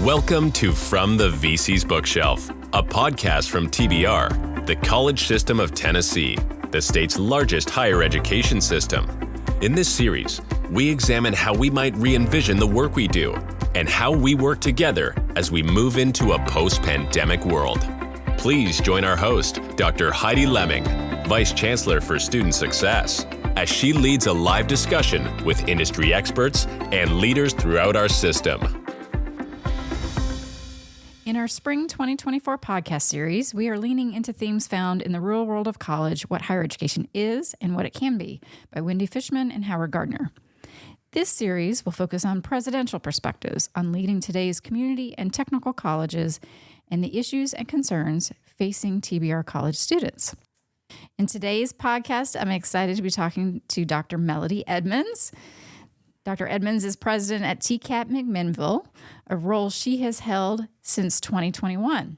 Welcome to From the VC's Bookshelf, a podcast from TBR, the College System of Tennessee, the state's largest higher education system. In this series, we examine how we might re-envision the work we do and how we work together as we move into a post-pandemic world. Please join our host, Dr. Heidi Lemming, Vice Chancellor for Student Success, as she leads a live discussion with industry experts and leaders throughout our system. In our Spring 2024 podcast series, we are leaning into themes found in the real world of college, what higher education is and what it can be, by Wendy Fischman and Howard Gardner. This series will focus on presidential perspectives on leading today's community and technical colleges and the issues and concerns facing TBR college students. In today's podcast, I'm excited to be talking to Dr. Melody Edmonds. Dr. Edmonds is president at TCAT McMinnville, a role she has held since 2021.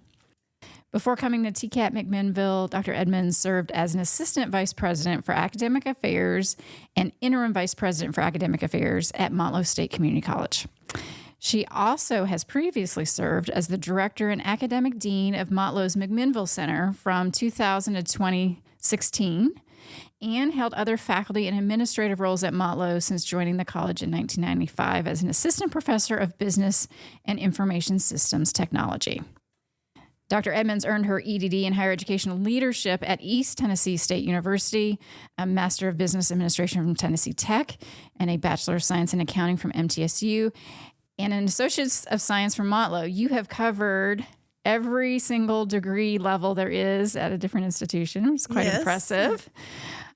Before coming to TCAT McMinnville, Dr. Edmonds served as an assistant vice president for academic affairs and interim vice president for academic affairs at Motlow State Community College. She also has previously served as the director and academic dean of Motlow's McMinnville Center from 2000 to 2016, and held other faculty and administrative roles at Motlow since joining the college in 1995 as an assistant professor of business and information systems technology. Dr. Edmonds earned her EDD in higher educational leadership at East Tennessee State University, a Master of Business Administration from Tennessee Tech, and a Bachelor of Science in Accounting from MTSU, and an Associate's of Science from Motlow. You have covered every single degree level there is at a different institution. It's quite impressive.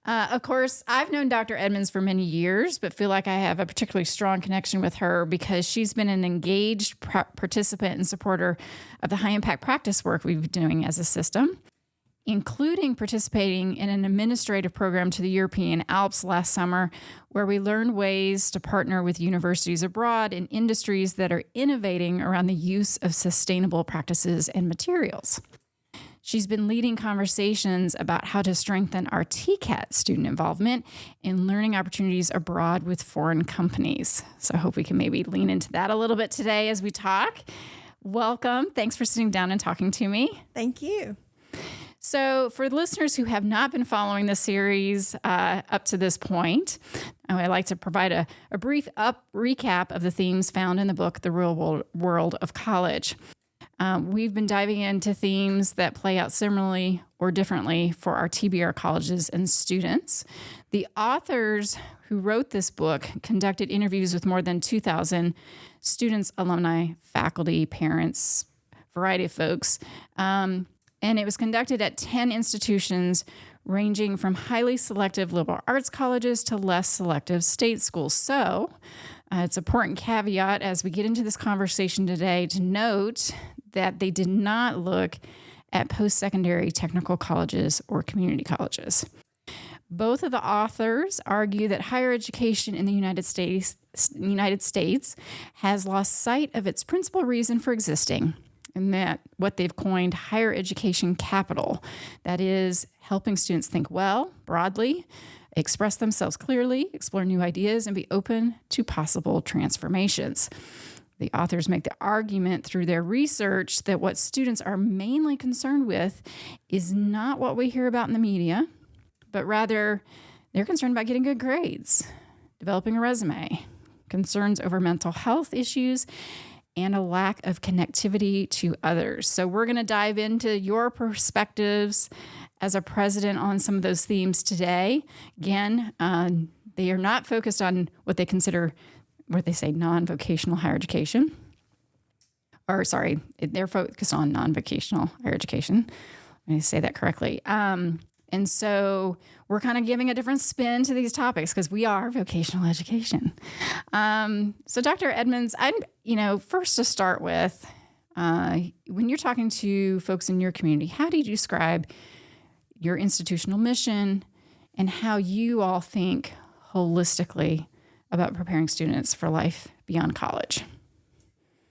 Of course, I've known Dr. Edmonds for many years, but feel like I have a particularly strong connection with her because she's been an engaged participant and supporter of the high-impact practice work we've been doing as a system, including participating in an administrative program to the European Alps last summer, where we learned ways to partner with universities abroad in industries that are innovating around the use of sustainable practices and materials. She's been leading conversations about how to strengthen our TCAT student involvement in learning opportunities abroad with foreign companies. So I hope we can maybe lean into that a little bit today as we talk. Welcome. Thanks for sitting down and talking to me. Thank you. So for the listeners who have not been following the series up to this point, I'd like to provide a brief recap of the themes found in the book, The Real World of College. We've been diving into themes that play out similarly or differently for our TBR colleges and students. The authors who wrote this book conducted interviews with more than 2,000 students, alumni, faculty, parents, variety of folks. And it was conducted at 10 institutions ranging from highly selective liberal arts colleges to less selective state schools. So it's an important caveat as we get into this conversation today to note that they did not look at post-secondary technical colleges or community colleges. Both of the authors argue that higher education in the United States has lost sight of its principal reason for existing, and that what they've coined higher education capital, that is, helping students think well, broadly, express themselves clearly, explore new ideas, and be open to possible transformations. The authors make the argument through their research that what students are mainly concerned with is not what we hear about in the media, but rather they're concerned about getting good grades, developing a resume, concerns over mental health issues, and a lack of connectivity to others. So we're going to dive into your perspectives as a president on some of those themes today. Again, they are not focused on what they consider, what they say, non-vocational higher education. They're focused on non-vocational higher education. Let me say that correctly. And so we're kind of giving a different spin to these topics because we are vocational education. So Dr. Edmonds, first to start with, when you're talking to folks in your community, how do you describe your institutional mission and how you all think holistically about preparing students for life beyond college?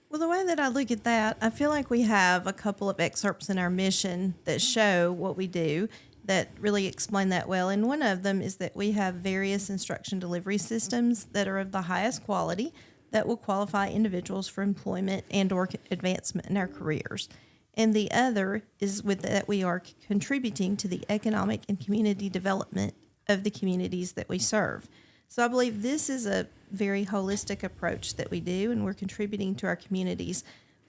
Well, the way that I look at that, I feel like we have a couple of excerpts in our mission that show what we do that really explain that well. And one of them is that we have various instruction delivery systems that are of the highest quality that will qualify individuals for employment and or advancement in our careers. And the other is with that we are contributing to the economic and community development of the communities that we serve. So I believe this is a very holistic approach that we do, and we're contributing to our communities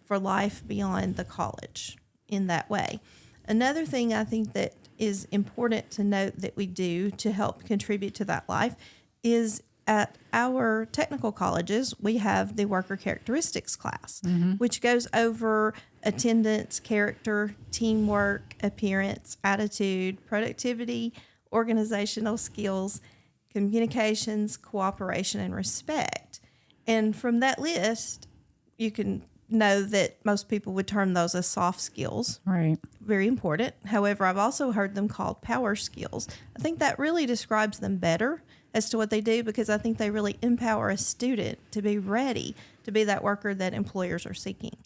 for life beyond the college in that way. Another thing I think that is important to note that we do to help contribute to that life is at our technical colleges, we have the worker characteristics class, which goes over attendance, character, teamwork, appearance, attitude, productivity, organizational skills, communications, cooperation, and respect. And from that list, you can know that most people would term those as soft skills. Right. Very important. However, I've also heard them called power skills. I think that really describes them better as to what they do, because I think they really empower a student to be ready to be that worker that employers are seeking.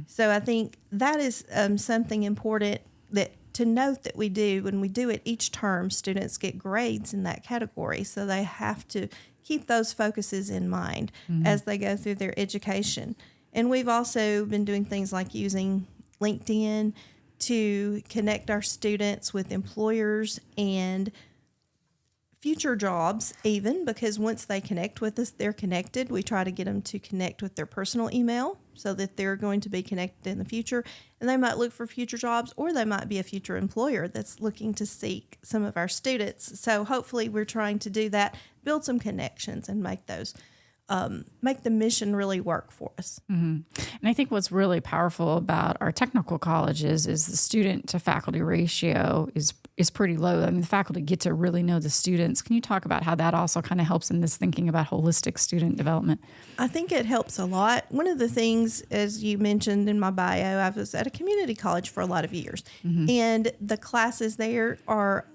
So I think that is something important that to note that we do. When we do it each term, students get grades in that category. So they have to keep those focuses in mind as they go through their education. And we've also been doing things like using LinkedIn to connect our students with employers and future jobs, even, because once they connect with us, they're connected. We try to get them to connect with their personal email so that they're going to be connected in the future. And they might look for future jobs, or they might be a future employer that's looking to seek some of our students. So hopefully we're trying to do that, build some connections, and make those make the mission really work for us. And I think what's really powerful about our technical colleges is the student to faculty ratio is pretty low. I mean, the faculty get to really know the students. Can you talk about how that also kind of helps in this thinking about holistic student development? I think it helps a lot. One of the things, as you mentioned in my bio, I was at a community college for a lot of years, and the classes there are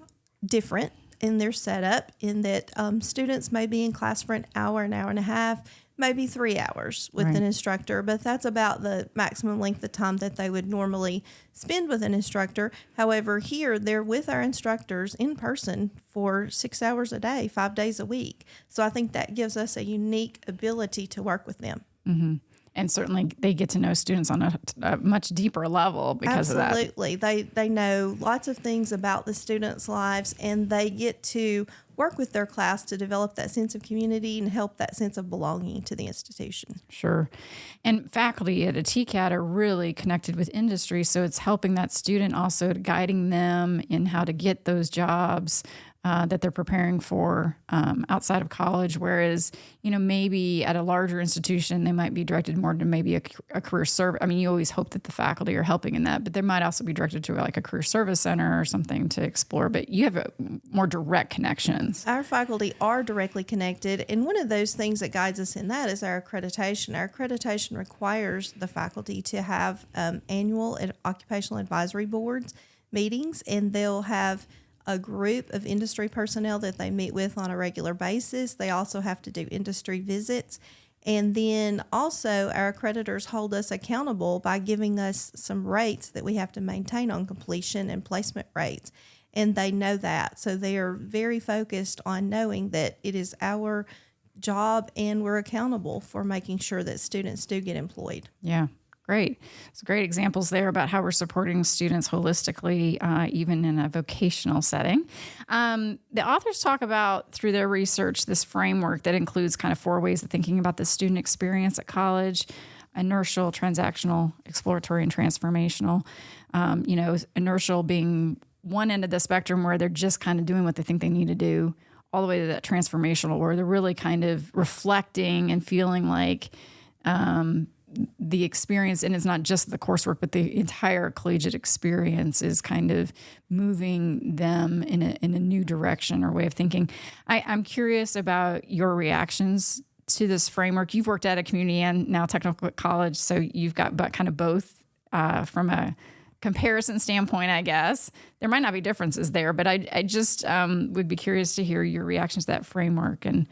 different in their setup, in that students may be in class for an hour and a half, maybe 3 hours with an instructor, but that's about the maximum length of time that they would normally spend with an instructor. However, here they're with our instructors in person for 6 hours a day, 5 days a week. So I think that gives us a unique ability to work with them. And certainly they get to know students on a much deeper level because of that. Absolutely. They know lots of things about the students' lives, and they get to work with their class to develop that sense of community and help that sense of belonging to the institution. Sure. And faculty at a TCAT are really connected with industry, so it's helping that student, also guiding them in how to get those jobs that they're preparing for outside of college. Whereas, maybe at a larger institution, they might be directed more to maybe a career service. I mean, you always hope that the faculty are helping in that, but they might also be directed to like a career service center or something to explore. But you have more direct connections. Our faculty are directly connected, and one of those things that guides us in that is our accreditation. Our accreditation requires the faculty to have annual occupational advisory boards meetings, and they'll have a group of industry personnel that they meet with on a regular basis. They also have to do industry visits. And then also our accreditors hold us accountable by giving us some rates that we have to maintain on completion and placement rates. And they know that. So they are very focused on knowing that it is our job and we're accountable for making sure that students do get employed. Yeah. Great. So great examples there about how we're supporting students holistically, even in a vocational setting. The authors talk about, through their research, this framework that includes kind of 4 ways of thinking about the student experience at college: inertial, transactional, exploratory, and transformational. Inertial being one end of the spectrum where they're just kind of doing what they think they need to do, all the way to that transformational where they're really kind of reflecting and feeling like the experience, and it's not just the coursework, but the entire collegiate experience is kind of moving them in a new direction or way of thinking. I'm curious about your reactions to this framework. You've worked at a community and now technical college, so you've got kind of both from a comparison standpoint, I guess. There might not be differences there, but I just would be curious to hear your reactions to that framework and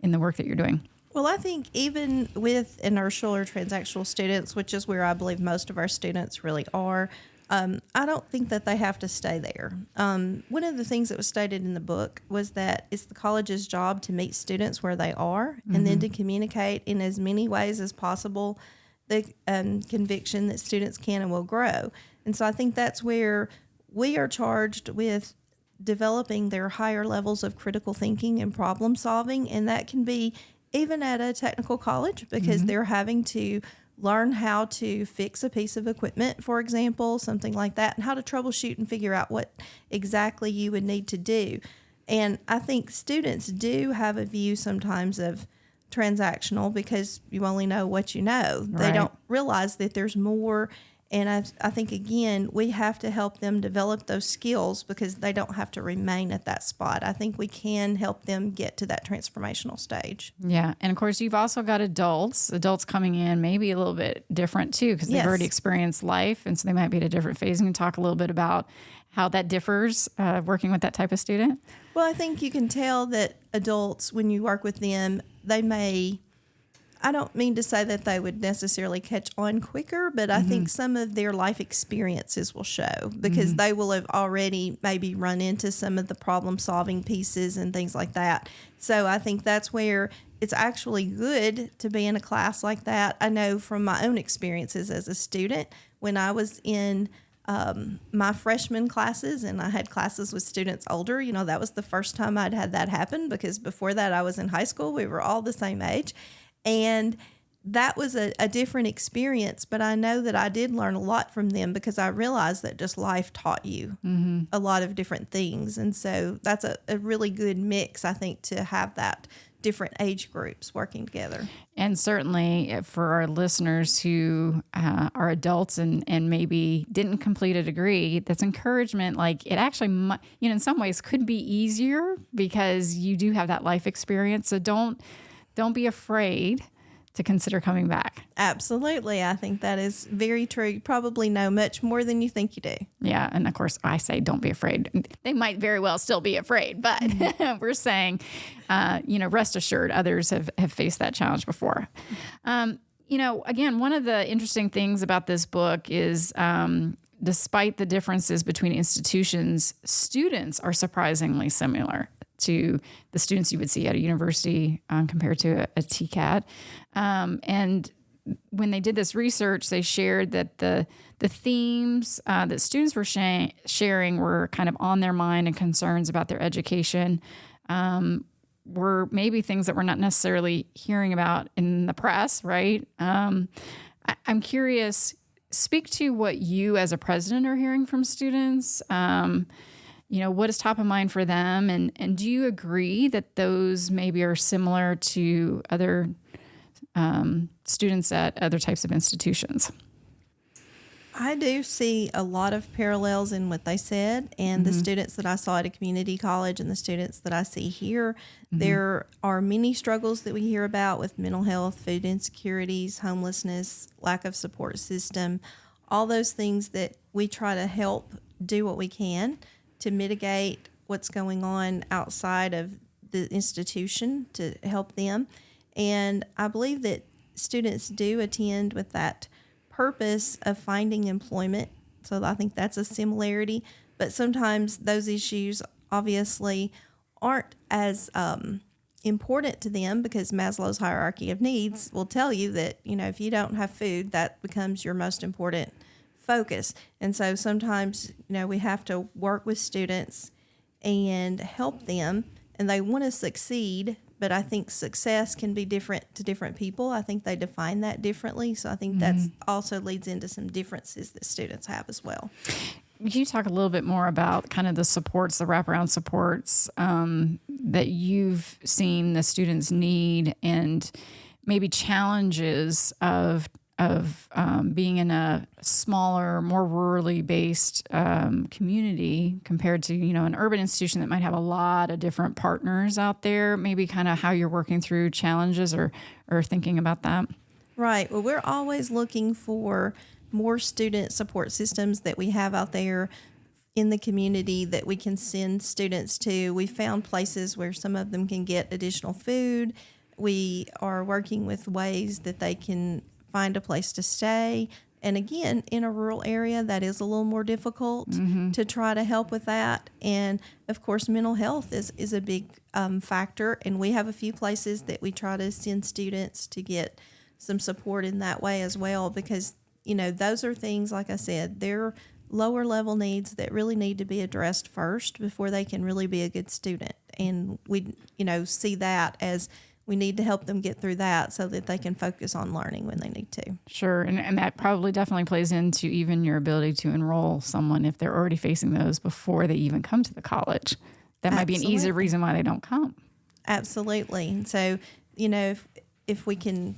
in the work that you're doing. Well, I think even with inertial or transactional students, which is where I believe most of our students really are, I don't think that they have to stay there. One of the things that was stated in the book was that it's the college's job to meet students where they are and then to communicate in as many ways as possible the conviction that students can and will grow. And so I think that's where we are charged with developing their higher levels of critical thinking and problem solving. And that can be even at a technical college because they're having to learn how to fix a piece of equipment, for example, something like that, and how to troubleshoot and figure out what exactly you would need to do. And I think students do have a view sometimes of transactional because you only know what you know. Right. They don't realize that there's more. And I think, again, we have to help them develop those skills because they don't have to remain at that spot. I think we can help them get to that transformational stage. Yeah. And of course, you've also got adults coming in maybe a little bit different too, because they've already experienced life. And so they might be at a different phase. And you can talk a little bit about how that differs working with that type of student. Well, I think you can tell that adults, when you work with them, they may, I don't mean to say that they would necessarily catch on quicker, but I think some of their life experiences will show because they will have already maybe run into some of the problem solving pieces and things like that. So I think that's where it's actually good to be in a class like that. I know from my own experiences as a student, when I was in my freshman classes and I had classes with students older, that was the first time I'd had that happen because before that I was in high school. We were all the same age. And that was a different experience, but I know that I did learn a lot from them because I realized that just life taught you a lot of different things. And so that's a really good mix, I think, to have that different age groups working together. And certainly for our listeners who are adults and maybe didn't complete a degree, that's encouragement. Like it actually, in some ways could be easier because you do have that life experience. So don't be afraid to consider coming back. Absolutely. I think that is very true. You probably know much more than you think you do. Yeah. And of course, I say don't be afraid. They might very well still be afraid, but we're saying, rest assured, others have faced that challenge before. Again, one of the interesting things about this book is despite the differences between institutions, students are surprisingly similar to the students you would see at a university compared to a TCAT. And when they did this research, they shared that the themes that students were sharing were kind of on their mind and concerns about their education were maybe things that we're not necessarily hearing about in the press, right? I'm curious, speak to what you as a president are hearing from students. What is top of mind for them? And do you agree that those maybe are similar to other students at other types of institutions? I do see a lot of parallels in what they said, and the students that I saw at a community college and the students that I see here. There are many struggles that we hear about with mental health, food insecurities, homelessness, lack of support system, all those things that we try to help do what we can to mitigate what's going on outside of the institution to help them. And I believe that students do attend with that purpose of finding employment. So I think that's a similarity. But sometimes those issues obviously aren't as important to them because Maslow's hierarchy of needs will tell you that, if you don't have food, that becomes your most important focus. And so sometimes, we have to work with students and help them, and they want to succeed, but I think success can be different to different people. I think they define that differently. So I think that also leads into some differences that students have as well. Can you talk a little bit more about kind of the supports, the wraparound supports that you've seen the students need and maybe challenges of being in a smaller, more rurally based community compared to, an urban institution that might have a lot of different partners out there, maybe kind of how you're working through challenges or thinking about that? Right. Well, we're always looking for more student support systems that we have out there in the community that we can send students to. We found places where some of them can get additional food. We are working with ways that they can find a place to stay And again, in a rural area, that is a little more difficult to try to help with that. And of course, mental health is a big factor. And we have a few places that we try to send students to get some support in that way as well, because, those are things, like I said, they're lower level needs that really need to be addressed first before they can really be a good student. And we, see that as we need to help them get through that so that they can focus on learning when they need to. Sure. And that probably definitely plays into even your ability to enroll someone if they're already facing those before they even come to the college. That might be an easy reason why they don't come. Absolutely. And so, if we can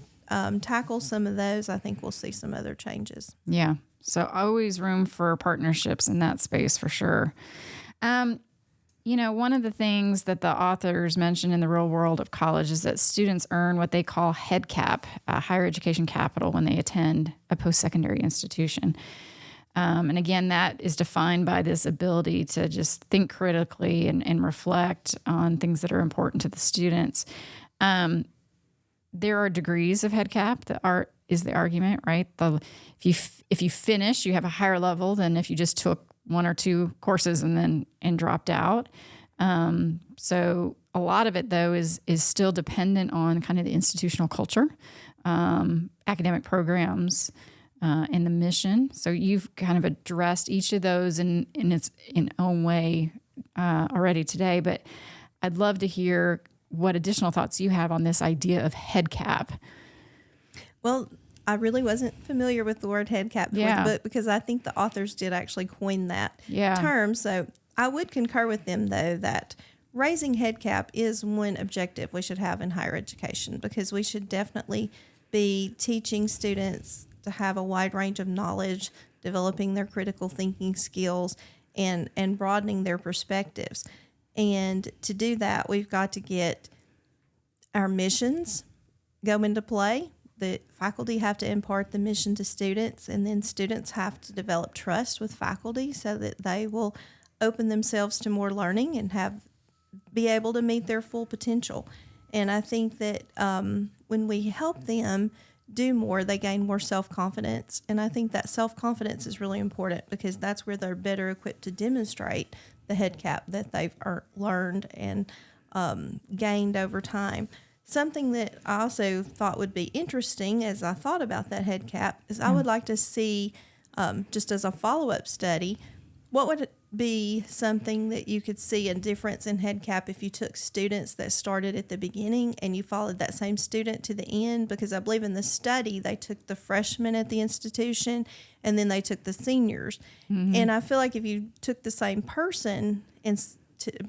tackle some of those, I think we'll see some other changes. Yeah. So always room for partnerships in that space for sure. One of the things that the authors mention in the real world of college is that students earn what they call head cap, higher education capital, when they attend a post-secondary institution. And again, that is defined by this ability to just think critically and reflect on things that are important to the students. There are degrees of head cap that is the argument, right? If you finish, you have a higher level than if you just took one or two courses and dropped out. So a lot of it, though, is still dependent on kind of the institutional culture, academic programs, and the mission. So you've kind of addressed each of those in its own way already today. But I'd love to hear what additional thoughts you have on this idea of head cap. Well, I really wasn't familiar with the word head cap before the book, because I think the authors did actually coin that term. So I would concur with them, though, that raising head cap is one objective we should have in higher education, because we should definitely be teaching students to have a wide range of knowledge, developing their critical thinking skills, and broadening their perspectives. And to do that, we've got to get our missions go into play. The faculty have to impart the mission to students, and then students have to develop trust with faculty so that they will open themselves to more learning and be able to meet their full potential. And I think that when we help them do more, they gain more self-confidence. And I think that self-confidence is really important, because that's where they're better equipped to demonstrate the head cap that they've learned and gained over time. Something that I also thought would be interesting as I thought about that head cap is I would like to see, just as a follow-up study, what would be something that you could see a difference in head cap if you took students that started at the beginning and you followed that same student to the end? Because I believe in the study, they took the freshmen at the institution and then they took the seniors. Mm-hmm. And I feel like if you took the same person and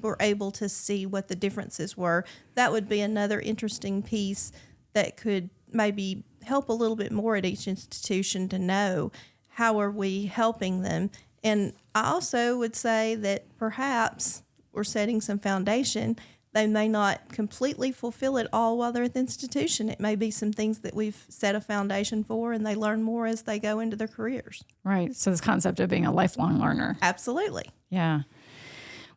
were able to see what the differences were, that would be another interesting piece that could maybe help a little bit more at each institution to know how are we helping them. And I also would say that perhaps we're setting some foundation. They may not completely fulfill it all while they're at the institution. It may be some things that we've set a foundation for, and they learn more as they go into their careers. Right. So this concept of being a lifelong learner. Absolutely. Yeah.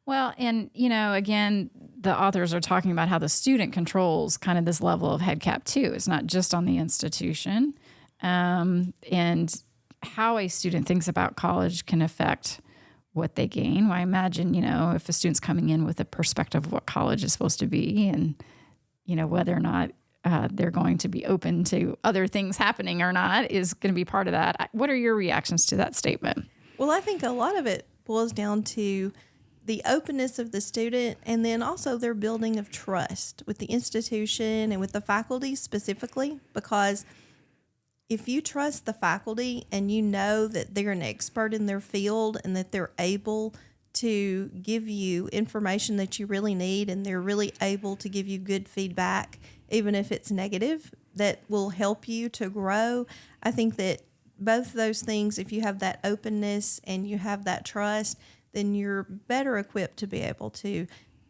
Well, and, again, the authors are talking about how the student controls kind of this level of head cap too. It's not just on the institution. And how a student thinks about college can affect what they gain. Well, I imagine, if a student's coming in with a perspective of what college is supposed to be and, whether or not they're going to be open to other things happening or not is going to be part of that. What are your reactions to that statement? Well, I think a lot of it boils down to the openness of the student, and then also their building of trust with the institution and with the faculty specifically, because if you trust the faculty and you know that they're an expert in their field and that they're able to give you information that you really need and they're really able to give you good feedback, even if it's negative, that will help you to grow. I think that both those things, if you have that openness and you have that trust, then you're better equipped to be able to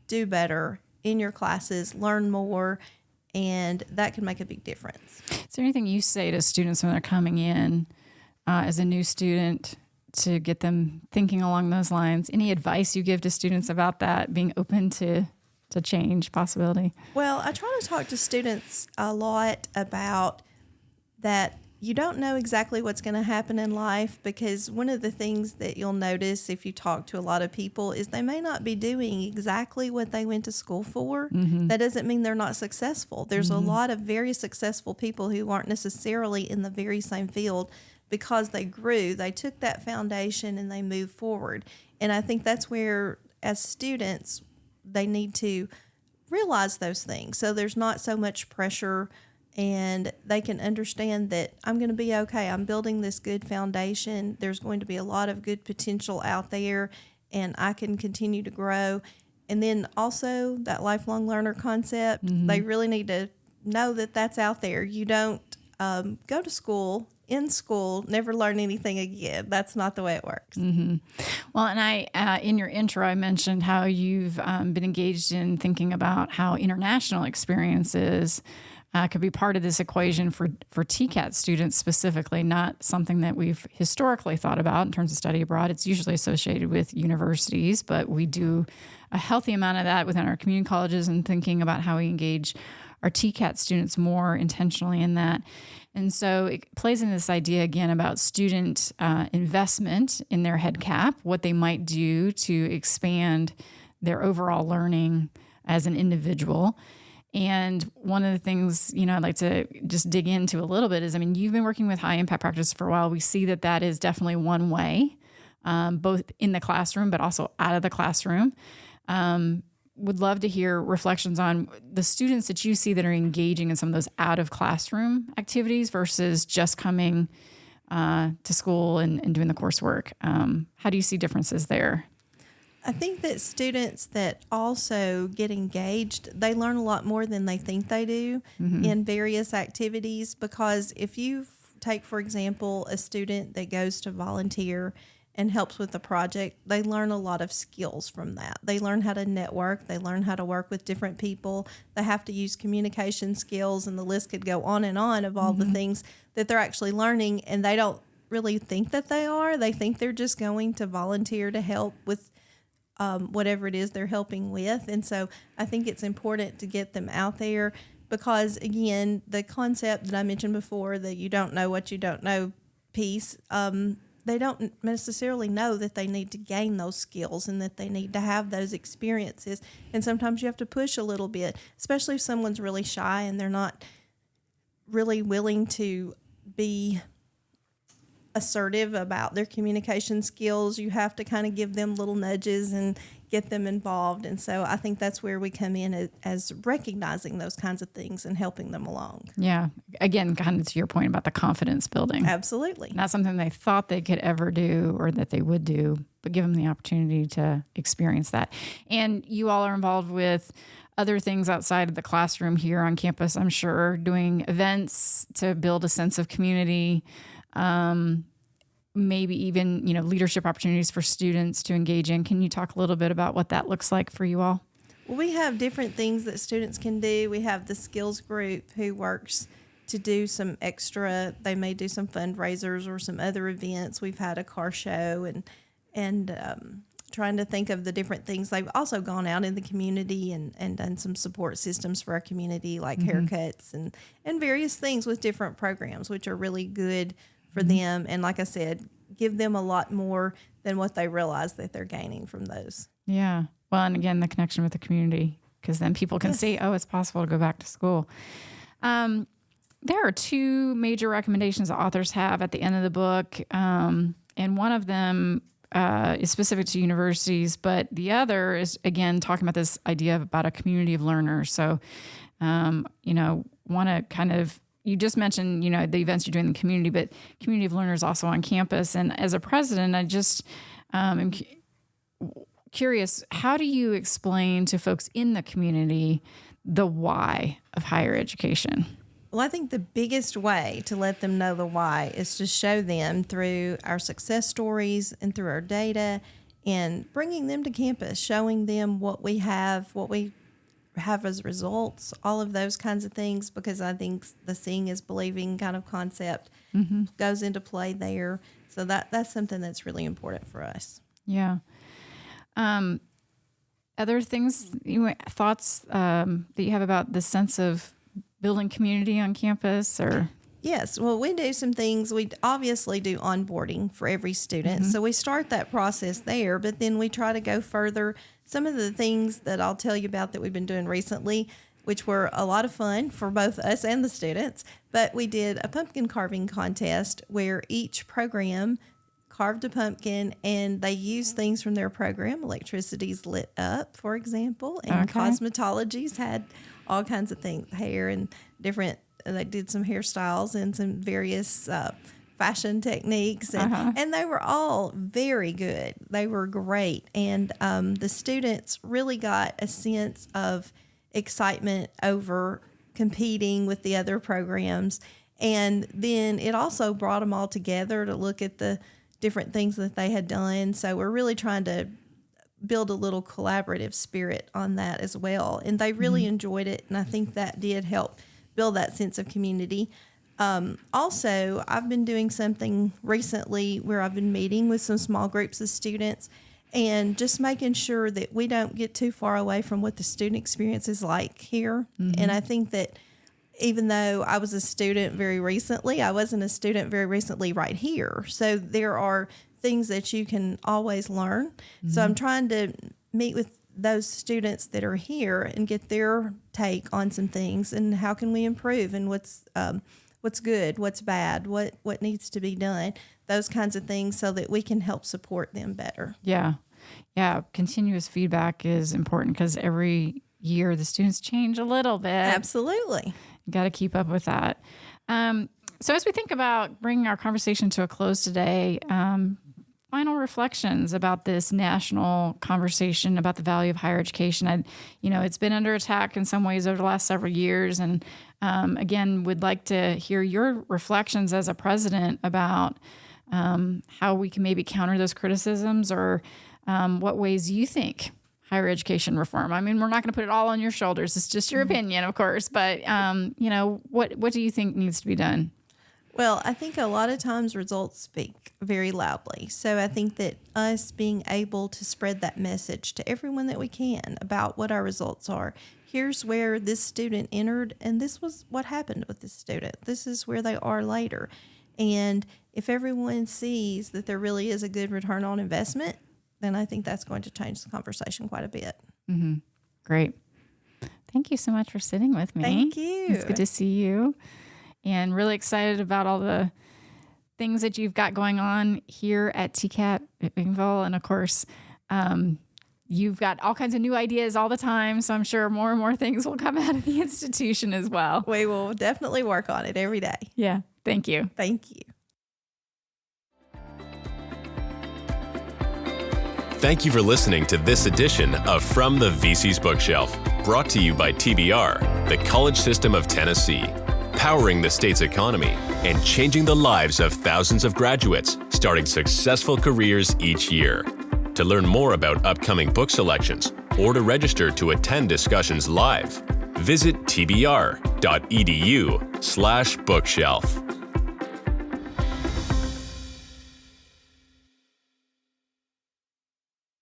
do better in your classes, learn more, and that can make a big difference. Is there anything you say to students when they're coming in as a new student to get them thinking along those lines? Any advice you give to students about that, being open to change possibility? Well, I try to talk to students a lot about that you don't know exactly what's going to happen in life, because one of the things that you'll notice if you talk to a lot of people is they may not be doing exactly what they went to school for. That doesn't mean they're not successful. There's a lot of very successful people who aren't necessarily in the very same field because they grew, they took that foundation and they moved forward. And I think that's where, as students, they need to realize those things. So there's not so much pressure, and they can understand that I'm going to be okay. I'm building this good foundation. There's going to be a lot of good potential out there, and I can continue to grow. And then also that lifelong learner concept, they really need to know that that's out there. You don't go to school, in school, never learn anything again. That's not the way it works. Well, and I, in your intro, I mentioned how you've been engaged in thinking about how international experiences could be part of this equation for TCAT students specifically, not something that we've historically thought about in terms of study abroad. It's usually associated with universities, but we do a healthy amount of that within our community colleges and thinking about how we engage our TCAT students more intentionally in that. And so it plays in this idea again about student investment in their head cap, what they might do to expand their overall learning as an individual. And one of the things, I'd like to just dig into a little bit is, you've been working with high impact practice for a while. We see that that is definitely one way, both in the classroom, but also out of the classroom. Would love to hear reflections on the students that you see that are engaging in some of those out of classroom activities versus just coming to school and doing the coursework. How do you see differences there? I think that students that also get engaged, they learn a lot more than they think they do in various activities, because if you take, for example, a student that goes to volunteer and helps with the project, they learn a lot of skills from that. They learn how to network. They learn how to work with different people. They have to use communication skills, and the list could go on and on of all the things that they're actually learning, and they don't really think that they are. They think they're just going to volunteer to help with whatever it is they're helping with. And so I think it's important to get them out there, because, again, the concept that I mentioned before, that you don't know what you don't know piece, they don't necessarily know that they need to gain those skills and that they need to have those experiences. And sometimes you have to push a little bit, especially if someone's really shy and they're not really willing to be assertive about their communication skills. You have to kind of give them little nudges and get them involved. And so I think that's where we come in as recognizing those kinds of things and helping them along. Yeah. Again, kind of to your point about the confidence building. Absolutely. Not something they thought they could ever do or that they would do, but give them the opportunity to experience that. And you all are involved with other things outside of the classroom here on campus, I'm sure, doing events to build a sense of community, maybe even, leadership opportunities for students to engage in. Can you talk a little bit about what that looks like for you all? Well, we have different things that students can do. We have the skills group who works to do some extra. They may do some fundraisers or some other events. We've had a car show and trying to think of the different things. They've also gone out in the community and done some support systems for our community, like haircuts and various things with different programs, which are really good for them. And like I said, give them a lot more than what they realize that they're gaining from those. Yeah. Well, and again, the connection with the community, because then people can see, it's possible to go back to school. There are two major recommendations that authors have at the end of the book. And one of them is specific to universities, but the other is, again, talking about this idea about a community of learners. So, want to kind of, you just mentioned, the events you're doing in the community, but community of learners also on campus. And as a president, I just am curious, how do you explain to folks in the community the why of higher education? Well, I think the biggest way to let them know the why is to show them through our success stories and through our data, and bringing them to campus, showing them what we have as results, all of those kinds of things, because I think the seeing is believing kind of concept goes into play there. So that's something that's really important for us. Yeah. Other things, thoughts that you have about the sense of building community on campus, or? Yes. Well, we do some things. We obviously do onboarding for every student. So we start that process there, but then we try to go further. Some of the things that I'll tell you about that we've been doing recently, which were a lot of fun for both us and the students, but we did a pumpkin carving contest where each program carved a pumpkin and they used things from their program. Electricity's lit up, for example, and cosmetology's had all kinds of things, hair and different. They did some hairstyles and some various fashion techniques, and they were all very good. They were great, and the students really got a sense of excitement over competing with the other programs, and then it also brought them all together to look at the different things that they had done. So we're really trying to build a little collaborative spirit on that as well, and they really enjoyed it, and I think that did help build that sense of community. Also, I've been doing something recently where I've been meeting with some small groups of students and just making sure that we don't get too far away from what the student experience is like here. And I think that even though I was a student very recently, I wasn't a student very recently right here. So there are things that you can always learn. So I'm trying to meet with those students that are here and get their take on some things and how can we improve and what's good, what's bad, what needs to be done, those kinds of things so that we can help support them better. Yeah. Continuous feedback is important because every year the students change a little bit. Absolutely. You got to keep up with that. So as we think about bringing our conversation to a close today, final reflections about this national conversation about the value of higher education. It's been under attack in some ways over the last several years. And again, would like to hear your reflections as a president about how we can maybe counter those criticisms or what ways you think higher education reform. I mean, we're not going to put it all on your shoulders. It's just your opinion, of course. But, what do you think needs to be done? Well, I think a lot of times results speak very loudly. So I think that us being able to spread that message to everyone that we can about what our results are. Here's where this student entered, and this was what happened with this student. This is where they are later. And if everyone sees that there really is a good return on investment, then I think that's going to change the conversation quite a bit. Mm-hmm. Great. Thank you so much for sitting with me. Thank you. It's good to see you. And really excited about all the things that you've got going on here at TCAT McMinnville. And of course, you've got all kinds of new ideas all the time. So I'm sure more and more things will come out of the institution as well. We will definitely work on it every day. Yeah. Thank you. Thank you. Thank you for listening to this edition of From the VC's Bookshelf, brought to you by TBR, the College System of Tennessee, powering the state's economy and changing the lives of thousands of graduates, starting successful careers each year. To learn more about upcoming book selections or to register to attend discussions live, visit tbr.edu/bookshelf.